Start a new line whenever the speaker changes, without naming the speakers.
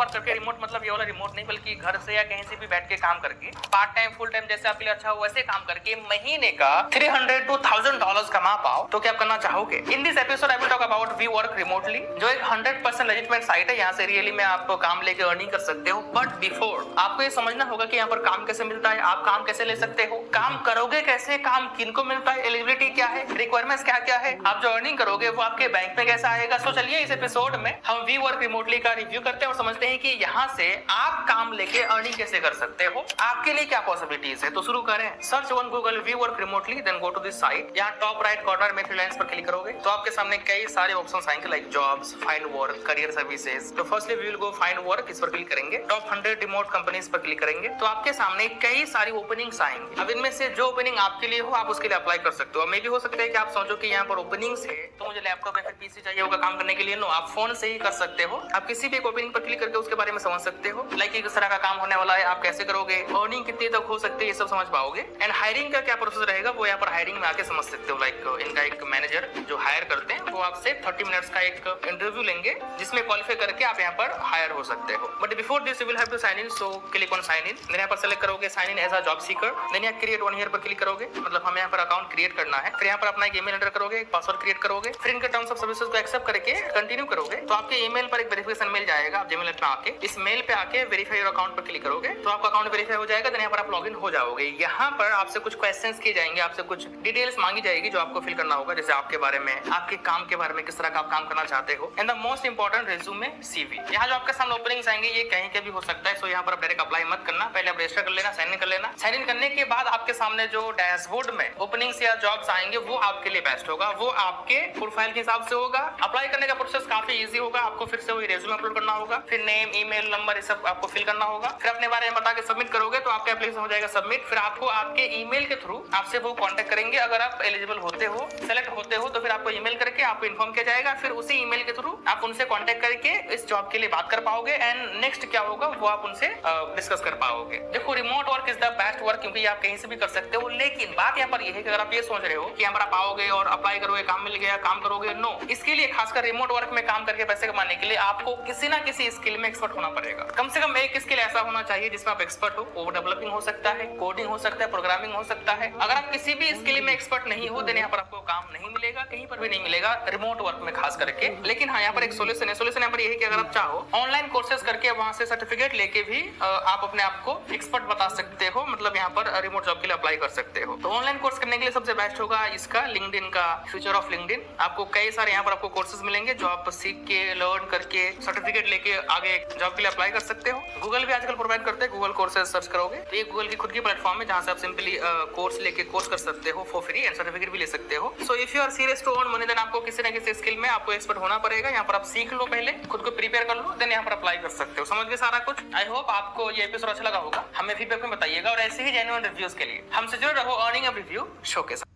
Work करके, remote मतलब ये वाला रिमोट नहीं बल्कि घर से या कहीं से भी बैठ के काम करके, पार्ट टाइम फुल टाइम जैसे आपके लिए अच्छा हो वैसे काम करके महीने का $300 to $1000 कमा पाओ, तो क्या करना चाहोगे? In this episode I will talk about we work remotely, जो एक 100% लेजिटिमेट साइट है। यहाँ से रियली में आप काम लेके अर्निंग कर सकते हो। बट बिफोर आपको ये समझना होगा कि यहाँ पर काम कैसे मिलता है, आप काम कैसे ले सकते हो, काम करोगे कैसे, काम किनको मिलता है, एलिजिबिलिटी क्या है, रिक्वायरमेंट्स क्या क्या है, आप जो अर्निंग करोगे वो आपके बैंक में कैसा आएगा। सो चलिए इस एपिसोड में हम वी वर्क रिमोटली का रिव्यू करते हैं और समझते हैं कि यहाँ से आप काम लेके अर्निंग कैसे कर सकते हो, आपके लिए क्या पॉसिबिलिटीज है। तो शुरू करें। Search on Google we work remotely, then go to this site. यहाँ टॉप राइट कॉर्नर में फ्रीलांस पर क्लिक करोगे तो आपके सामने कई सारे ऑप्शंस आएंगे, like jobs, find work, career services. तो firstly we will go find work, इस पर क्लिक करेंगे। टॉप 100 रिमोट कंपनीज पर क्लिक करेंगे तो आपके सामने कई सारी ओपनिंग्स आएंगे। अब इनमें से जो ओपनिंग आपके लिए हो आप उसके लिए अप्लाई कर सकते हो। मे भी हो सकता है कि आप सोचो कि यहाँ पर ओपनिंग्स है तो मुझे लैपटॉप या फिर पीसी चाहिए होगा काम करने के लिए। नो, आप फोन से ही कर सकते हो। आप किसी भी एक ओपनिंग पर क्लिक करके उसके बारे में समझ सकते हो, लाइक किस तरह का काम होने वाला है, आप कैसे करोगे, अर्निंग कितनी तक हो सकती है, ये सब समझ पाओगे। एंड हायरिंग का क्या प्रोसेस रहेगा वो यहाँ पर हायरिंग में आके समझ सकते हो। लाइक इनका एक मैनेजर जो हायर करते हैं वो आपसे 30 मिनट्स का एक इंटरव्यू लेंगे जिसमें क्वालिफाई करके आप यहाँ पर हायर हो सकते हो। But before this you will have to sign in, so click on sign in. Then यहाँ पर सेलेक्ट करोगे sign in as a job seeker. Then यहाँ क्रिएट 1 ईयर पर क्लिक करोगे, मतलब हमें यहाँ पर अकाउंट क्रिएट करना है। फिर यहाँ पर अपना एक ईमेल एंटर करोगे, एक पासवर्ड क्रिएट करोगे, फिर इनके टर्म्स ऑफ सर्विसेज को एक्सेप्ट करके कंटिन्यू करोगे तो आपके ईमेल पर एक वेरिफिकेशन मेल जाएगा। आप जीमेल पे आके इस मेल पे आके वेरीफाई योर अकाउंट पर क्लिक करोगे तो आपका अकाउंट वेरीफाई हो जाएगा। देन यहाँ पर आप लॉगिन हो जाओगे। यहाँ पर आपसे कुछ क्वेश्चंस किए जाएंगे, आपसे कुछ डिटेल्स मांगी जाएगी जो आपको फिल करना होगा, जैसे आपके बारे में, आपके काम के बारे में, किस तरह का आप काम करना चाहते हो, and the most important resume, CV. यहाँ जो आपके सामने ओपनिंग्स आएंगे ये कहीं के भी हो सकता है। सो यहाँ पर आप डायरेक्ट अप्लाई मत करना, पहले आप रजिस्टर कर लेना, साइन इन कर लेना। साइन इन करने के बाद आपके सामने जो डैशबोर्ड में ओपनिंग्स या जॉब्स आएंगे वो आपके लिए बेस्ट होगा, वो आपके प्रोफाइल के हिसाब से होगा। अप्लाई करने का प्रोसेस काफी इजी होगा। आपको फिर से वही रेज्यूमे अपलोड करना होगा, फिर नेम, ईमेल नंबर, ये सब आपको फिल करना होगा। फिर अपने बारे में बता के सबमिट करोगे तो आपका एप्लीकेशन हो जाएगा सबमिट। फिर आपको आपके ईमेल के थ्रू आपसे वो कांटेक्ट करेंगे। अगर आप एलिजिबल होते हो, सेलेक्ट होते हो तो फिर आपको ईमेल करके आपको इन्फॉर्म किया जाएगा। फिर उसी ईमेल के थ्रू आप उनसे कांटेक्ट करके इस जॉब के लिए बात कर पाओगे एंड नेक्स्ट क्या होगा वो आप उनसे डिस्कस कर पाओगे। देखो, remote work is the best work क्योंकि आप कहीं से भी कर सकते हो। लेकिन बात यहाँ पर यह है कि अगर आप ये सोच रहे हो कि यहाँ पर आप आओगे और अप्लाई करोगे, काम मिल गया, काम करोगे, नो। इसके लिए खासकर रिमोट वर्क में काम करके पैसे कमाने के लिए आपको किसी ना किसी स्किल में एक्सपर्ट होना पड़ेगा। कम से कम एक स्किल ऐसा होना चाहिए जिसमें आप एक्सपर्ट हो। वो डेवलपिंग हो सकता है, कोडिंग हो सकता है, प्रोग्रामिंग हो सकता है। अगर आप किसी भी स्किल में एक्सपर्ट नहीं हो देन यहाँ पर आपको काम नहीं मिलेगा, कहीं पर भी नहीं मिलेगा, रिमोट वर्क में खास करके। लेकिन हाँ, यहाँ पर एक सोल्यूशन है। सोल्यूशन यहाँ पर ये है कि अगर आप चाहो ऑनलाइन कोर्सेज करके वहां से सर्टिफिकेट लेके भी आप अपने आप को एक्सपर्ट बता सकते हो, मतलब यहाँ पर रिमोट जॉब के लिए अप्लाई कर सकते हो। तो ऑनलाइन कोर्स करने के लिए सबसे बेस्ट होगा इसका लिंक्डइन का, फ्यूचर ऑफ लिंक्डइन। आपको कई सारे यहाँ पर आपको कोर्सेज मिलेंगे जो आप सीख के, लर्न करके, सर्टिफिकेट लेके आगे जॉब के लिए अप्लाई कर सकते हो। गूगल भी आजकल प्रोवाइड करते हैं, गूगल कोर्सेज सर्च करोगे तो ये गूगल की खुद की प्लेटफॉर्म है जहाँ से आप सिंपली कोर्स लेके कोर्स कर सकते हो फॉर फ्री एंड सर्टिफिकेट भी ले सकते हो। So if you are serious to earn money then आपको किसी ना किसी स्किल में आपको एक्सपर्ट होना पड़ेगा। यहाँ पर आप सीख लो, पहले खुद को प्रिपेयर कर लो, देन यहाँ पर अप्लाई कर सकते हो। समझ गए सारा कुछ? आई होप आपको ये एपिसोड अच्छा लगा होगा। हमें फीडबैक में बताइएगा और ऐसे ही जेन्युइन रिव्यूज के लिए हमसे जुड़े रहो अर्निंग रिव्यू शो के साथ।